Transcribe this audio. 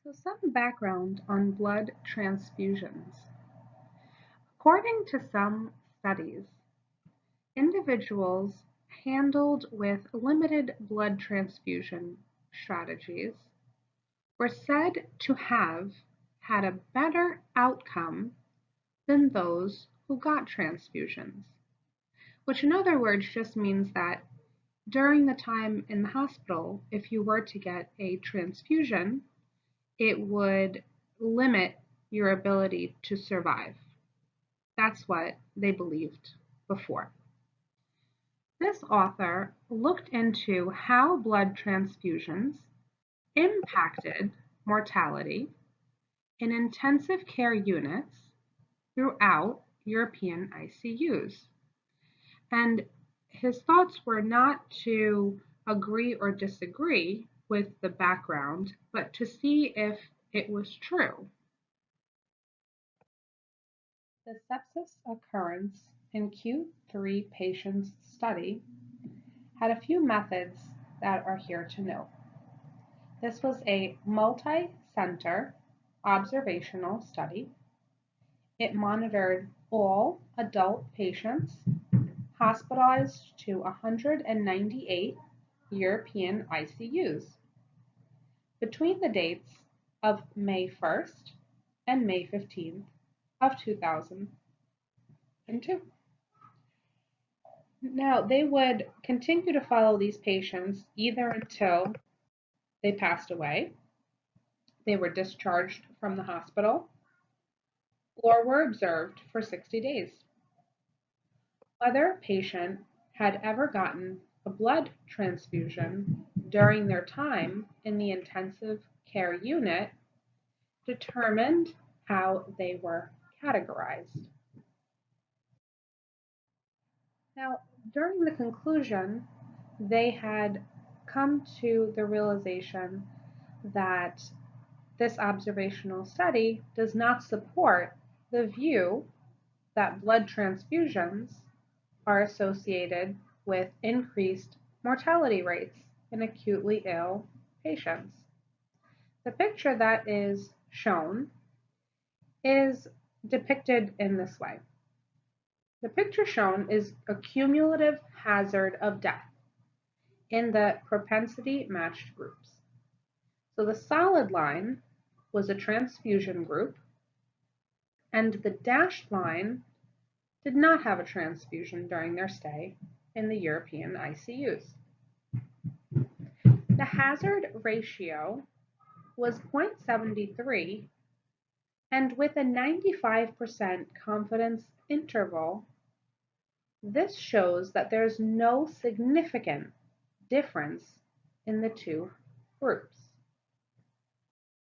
So some background on blood transfusions. According to some studies, individuals handled with limited blood transfusion strategies were said to have had a better outcome than those who got transfusions, which in other words just means that during the time in the hospital, if you were to get a transfusion, it would limit your ability to survive. That's what they believed before. This author looked into how blood transfusions impacted mortality in intensive care units throughout European ICUs. And his thoughts were not to agree or disagree with the background, but to see if it was true. The sepsis occurrence in Q3 patients study had a few methods that are here to note. This was a multi-center observational study. It monitored all adult patients hospitalized to 198 European ICUs between the dates of May 1st and May 15th of 2002. Now, they would continue to follow these patients either until they passed away, they were discharged from the hospital, or were observed for 60 days. Whether a patient had ever gotten a blood transfusion during their time in the intensive care unit determined how they were categorized. Now, during the conclusion, they had come to the realization that this observational study does not support the view that blood transfusions are associated with increased mortality rates in acutely ill patients. The picture that is shown is depicted in this way. The picture shown is a cumulative hazard of death in the propensity matched groups. So the solid line was a transfusion group, and the dashed line did not have a transfusion during their stay in the European ICUs. The hazard ratio was 0.73, and with a 95% confidence interval, this shows that there's no significant difference in the two groups.